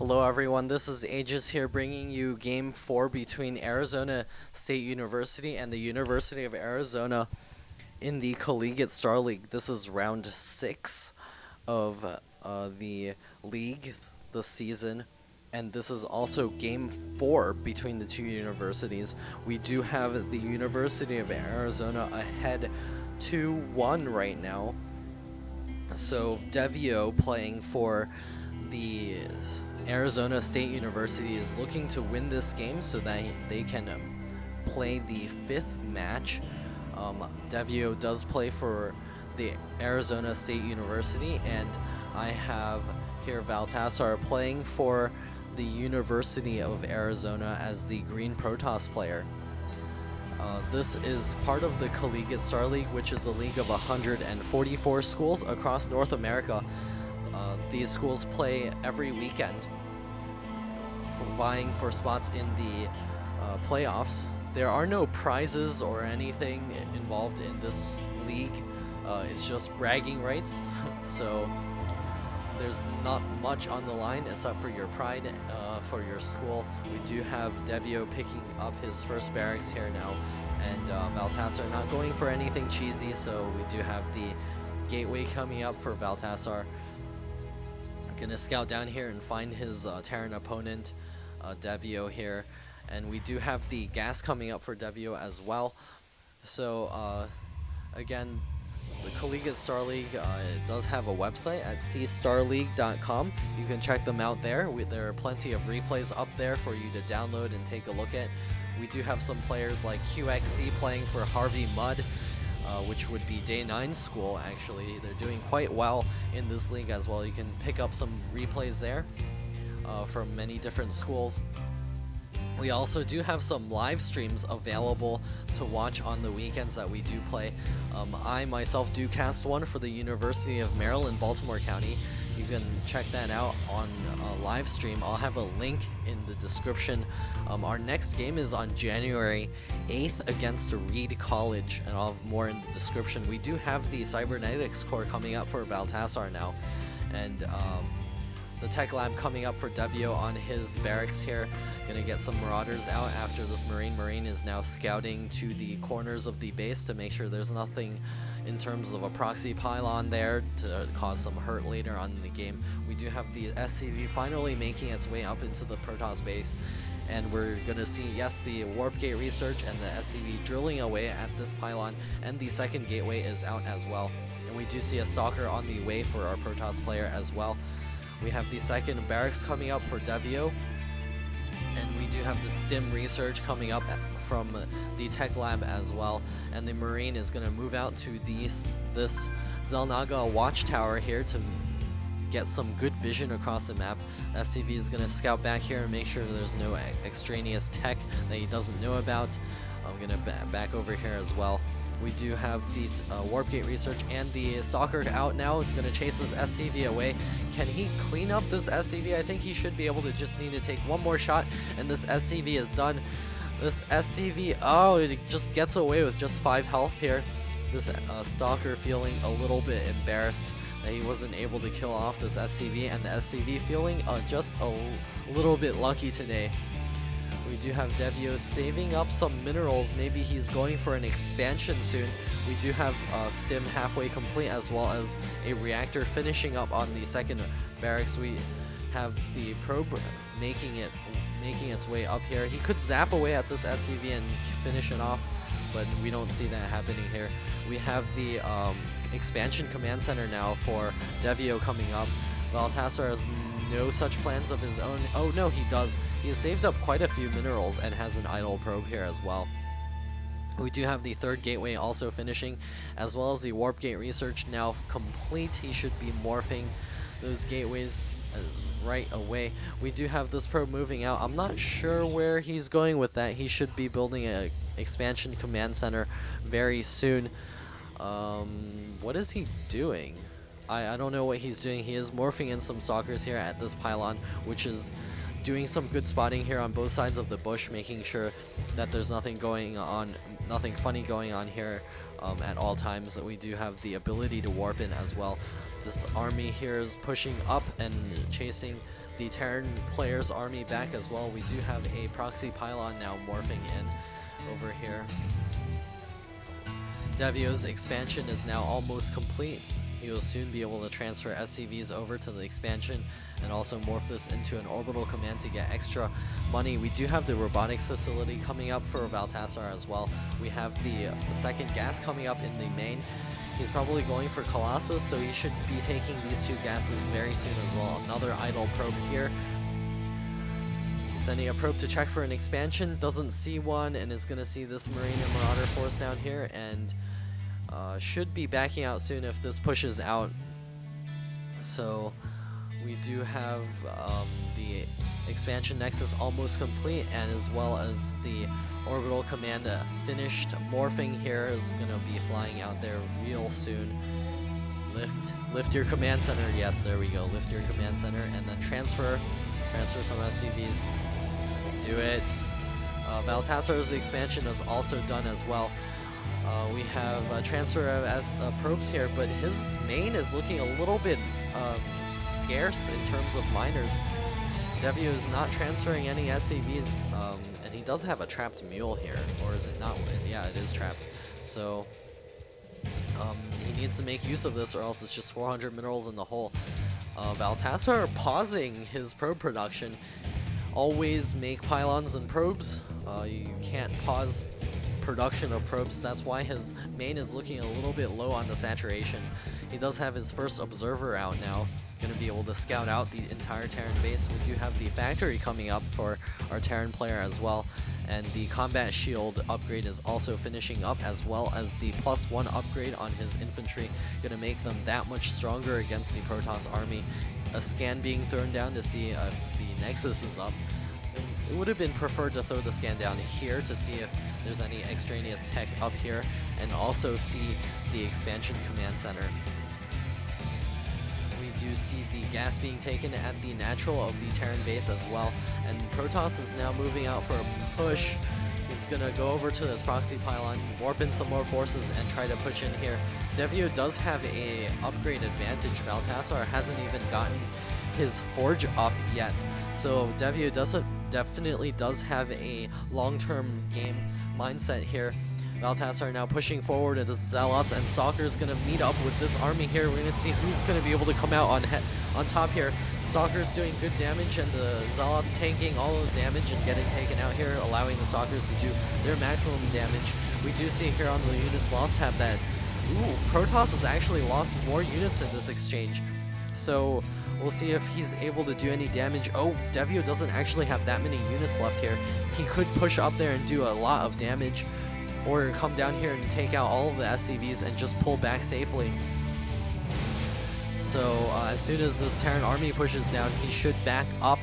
Hello everyone, this is Aegis here bringing you Game 4 between Arizona State University and the University of Arizona in the Collegiate Star League. This is round 6 of the league this season, and this is also Game 4 between the two universities. We do have the University of Arizona ahead 2-1 right now. So Devyo, playing for the Arizona State University, is looking to win this game so that they can play the 5th match. Devyo does play for the Arizona State University, and I have here Valthasar playing for the University of Arizona as the green protoss player. This is part of the Collegiate Star League, which is a league of 144 schools across North America. These schools play every weekend, vying for spots in the playoffs. There are no prizes or anything involved in this league. It's just bragging rights, so there's not much on the line except for your pride for your school. We do have Devyo picking up his first barracks here now, and Valthasar not going for anything cheesy, so we do have the gateway coming up for Valthasar. Gonna scout down here and find his Terran opponent, Devyo here, and we do have the gas coming up for Devyo as well. So again, the Collegiate Star League does have a website at cstarleague.com. You can check them out there. There are plenty of replays up there for you to download and take a look at. We do have some players like QXC playing for Harvey Mudd, which would be Day 9 school actually. They're doing quite well in this league as well. You can pick up some replays there from many different schools. We also do have some live streams available to watch on the weekends that we do play. I myself do cast one for the University of Maryland, Baltimore County. You can check that out on a live stream. I'll have a link in the description. Our next game is on January 8th against Reed College, and I'll have more in the description. We do have the Cybernetics Core coming up for Valthasar now, and the Tech Lab coming up for Devyo on his barracks here. Gonna get some Marauders out after this Marine. Marine is now scouting to the corners of the base to make sure there's nothing in terms of a proxy pylon there to cause some hurt later on in the game. We do have the SCV finally making its way up into the Protoss base, and we're gonna see, yes, the Warp Gate research and the SCV drilling away at this pylon, and the second gateway is out as well. And we do see a Stalker on the way for our Protoss player as well. We have the second barracks coming up for Devyo, and we do have the STEM research coming up from the Tech Lab as well. And the Marine is going to move out to this Zelnaga watchtower here to get some good vision across the map. SCV is going to scout back here and make sure there's no extraneous tech that he doesn't know about. I'm going to back over here as well. We do have the Warp Gate research and the Stalker out now, going to chase this SCV away. Can he clean up this SCV? I think he should be able to. Just need to take one more shot, and this SCV is done. This SCV, oh, it just gets away with just 5 health here. This Stalker feeling a little bit embarrassed that he wasn't able to kill off this SCV, and the SCV feeling just a little bit lucky today. We do have Devyo saving up some minerals. Maybe he's going for an expansion soon. We do have Stim halfway complete, as well as a reactor finishing up on the second barracks. We have the probe making its way up here. He could zap away at this SCV and finish it off, but we don't see that happening here. We have the expansion command center now for Devyo coming up. Valthasar has no such plans of his own. Oh no, he does. He has saved up quite a few minerals and has an idle probe here as well. We do have the third gateway also finishing, as well as the Warp Gate research now complete. He should be morphing those gateways right away. We do have this probe moving out. I'm not sure where he's going with that. He should be building an expansion command center very soon. What is he doing? I don't know what he's doing. He is morphing in some stalkers here at this pylon, which is doing some good spotting here on both sides of the bush, making sure that there's nothing funny going on here at all times. We do have the ability to warp in as well. This army here is pushing up and chasing the Terran player's army back as well. We do have a proxy pylon now morphing in over here. Devyo's expansion is now almost complete. He will soon be able to transfer SCVs over to the expansion and also morph this into an orbital command to get extra money. We do have the robotics facility coming up for Valthasar as well. We have the second gas coming up in the main. He's probably going for Colossus, so he should be taking these two gases very soon as well. Another idle probe here. Sending a probe to check for an expansion, doesn't see one, and is going to see this Marine and Marauder force down here, and should be backing out soon if this pushes out. So we do have the expansion nexus almost complete, and as well as the orbital command finished. Morphing here is going to be flying out there real soon. Lift your command center. Yes, there we go. Lift your command center, and then transfer some SCVs. Do it. Valthasar's expansion is also done as well. We have a transfer of probes here, but his main is looking a little bit scarce in terms of miners. Devyo is not transferring any SCVs, and he does have a trapped mule here, or is it not? Yeah, it is trapped. So he needs to make use of this, or else it's just 400 minerals in the hole. Valthasar pausing his probe production. Always make pylons and probes. You can't pause production of probes. That's why his main is looking a little bit low on the saturation. He does have his first observer out now, going to be able to scout out the entire Terran base. We do have the factory coming up for our Terran player as well, and the combat shield upgrade is also finishing up, as well as the +1 upgrade on his infantry, going to make them that much stronger against the Protoss army. A scan being thrown down to see if the nexus is up. It would have been preferred to throw the scan down here to see if there's any extraneous tech up here, and also see the expansion command center. We do see the gas being taken at the natural of the Terran base as well, and Protoss is now moving out for a push. He's gonna go over to this proxy pylon, warp in some more forces, and try to push in here. Devyo does have a upgrade advantage. Valthasar hasn't even gotten his forge up yet, so Devyo definitely does have a long-term game mindset here. Valthasar now pushing forward, and the Zealots and Stalkers gonna meet up with this army here. We're gonna see who's gonna be able to come out on top here. Stalkers doing good damage, and the Zealots tanking all of the damage and getting taken out here, allowing the Stalkers to do their maximum damage. We do see here on the units lost tab that, Protoss has actually lost more units in this exchange. So we'll see if he's able to do any damage. Oh, Devyo doesn't actually have that many units left here. He could push up there and do a lot of damage, or come down here and take out all of the SCVs and just pull back safely. So as soon as this Terran army pushes down, he should back up.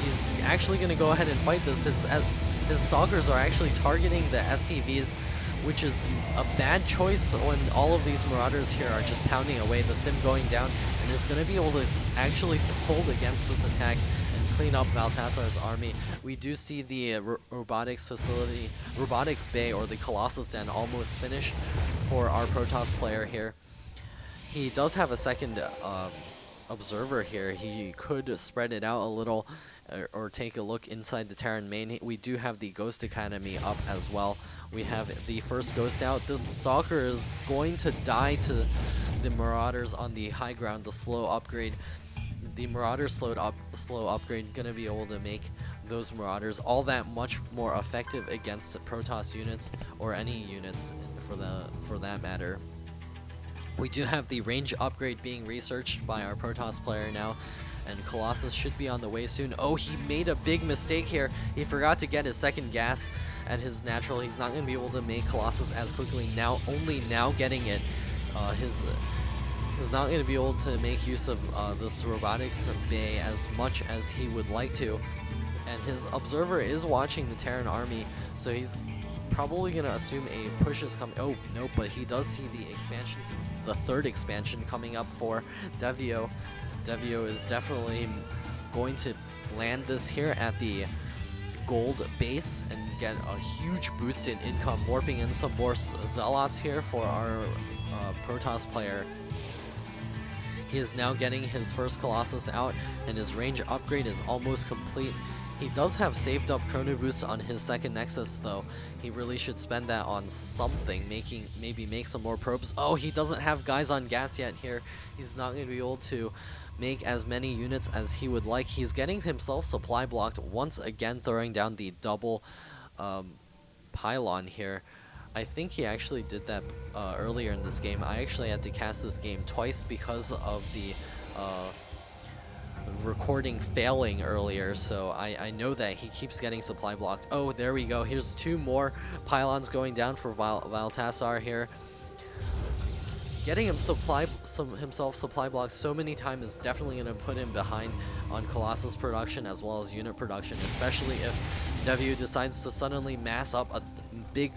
He's actually going to go ahead and fight this. His Stalkers are actually targeting the SCVs, which is a bad choice when all of these Marauders here are just pounding away. The sim going down, and is going to be able to actually hold against this attack and clean up Valthasar's army. We do see the robotics facility, robotics bay, or the Colossus Den almost finished for our Protoss player here. He does have a second observer here. He could spread it out a little, or take a look inside the Terran main. We do have the Ghost Academy up as well. We have the first Ghost out. This Stalker is going to die to the Marauders on the high ground, the slow upgrade. The Marauder slow upgrade gonna be able to make those Marauders all that much more effective against Protoss units, or any units for that matter. We do have the range upgrade being researched by our Protoss player now, and Colossus should be on the way soon. Oh, he made a big mistake here. He forgot to get his second gas at his natural. He's not going to be able to make Colossus as quickly now, only now getting it. He's not going to be able to make use of this robotics bay as much as he would like to. And his observer is watching the Terran army, so he's probably going to assume a push is coming. Oh, no, but he does see the expansion, the third expansion coming up for Devyo. Devyo is definitely going to land this here at the gold base and get a huge boost in income, warping in some more Zealots here for our Protoss player. He is now getting his first Colossus out, and his range upgrade is almost complete. He does have saved up Chrono Boost on his second Nexus, though. He really should spend that on something, maybe make some more probes. Oh, he doesn't have guys on gas yet here. He's not going to be able to make as many units as he would like. He's getting himself supply blocked once again, throwing down the double pylon here. I think he actually did that earlier in this game. I actually had to cast this game twice because of the recording failing earlier, so I know that he keeps getting supply blocked. Oh, there we go. Here's 2 more pylons going down for Valthasar here. Getting him himself supply blocked so many times is definitely going to put him behind on Colossus production as well as unit production, especially if devyo decides to suddenly mass up a big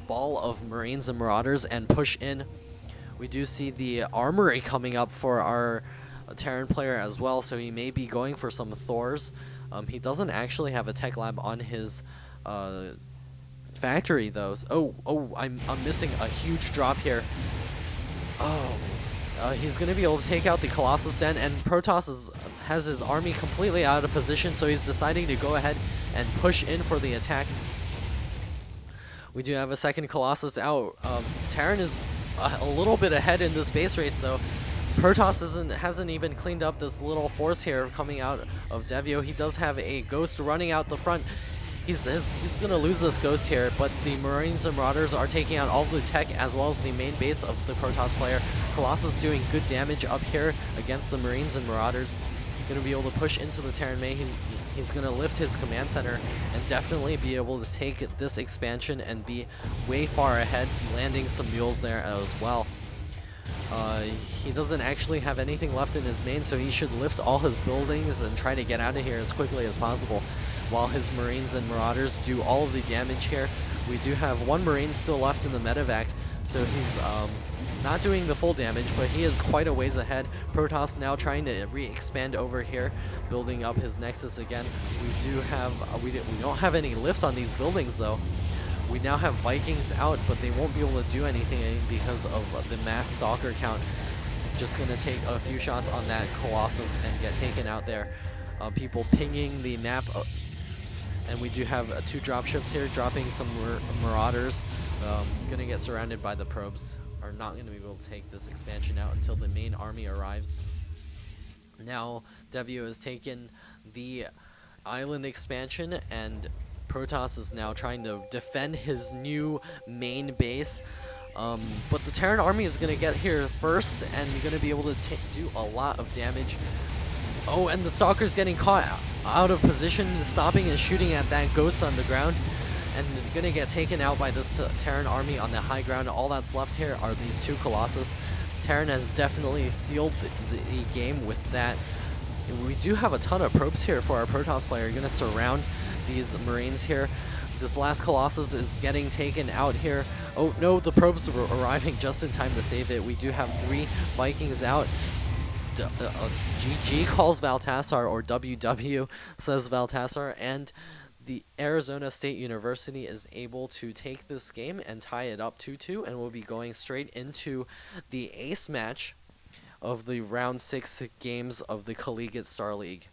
ball of Marines and Marauders and push in. We do see the armory coming up for our Terran player as well, so he may be going for some Thors. He doesn't actually have a tech lab on his factory though. Oh, I'm missing a huge drop here. Oh, he's going to be able to take out the Colossus Den, and protoss has his army completely out of position, so he's deciding to go ahead and push in for the attack. We do have a second Colossus out. Terran is a little bit ahead in this base race though. Protoss hasn't even cleaned up this little force here coming out of devyo. He does have a Ghost running out the front. He's gonna lose this Ghost here, but the Marines and Marauders are taking out all the tech as well as the main base of the Protoss player. Colossus doing good damage up here against the Marines and Marauders. He's gonna be able to push into the Terran main. He's gonna lift his command center and definitely be able to take this expansion and be way far ahead, landing some mules there as well. He doesn't actually have anything left in his main, so he should lift all his buildings and try to get out of here as quickly as possible while his Marines and Marauders do all of the damage here. We do have 1 Marine still left in the medevac, so he's not doing the full damage, but he is quite a ways ahead. Protoss now trying to re-expand over here, building up his Nexus again. We do have, we don't have any lift on these buildings though. We now have Vikings out, but they won't be able to do anything because of the mass stalker count. Just gonna take a few shots on that Colossus and get taken out there. People pinging the map. And we do have 2 dropships here dropping some Marauders. Gonna get surrounded by the probes. Are not gonna be able to take this expansion out until the main army arrives. Now devyo has taken the island expansion, and Protoss is now trying to defend his new main base. But the Terran army is going to get here first and going to be able to do a lot of damage. Oh, and the Stalker's getting caught out of position, stopping and shooting at that Ghost on the ground. And going to get taken out by this Terran army on the high ground. All that's left here are these 2 Colossus. Terran has definitely sealed the game with that. We do have a ton of probes here for our Protoss player. You're going to surround these Marines here. This last Colossus is getting taken out here. Oh no, the probes are arriving just in time to save it. We do have 3 Vikings out. GG calls Valthasar, or WW says Valthasar, and the Arizona State University is able to take this game and tie it up 2-2, and we'll be going straight into the ace match of the round 6 games of the Collegiate Star League.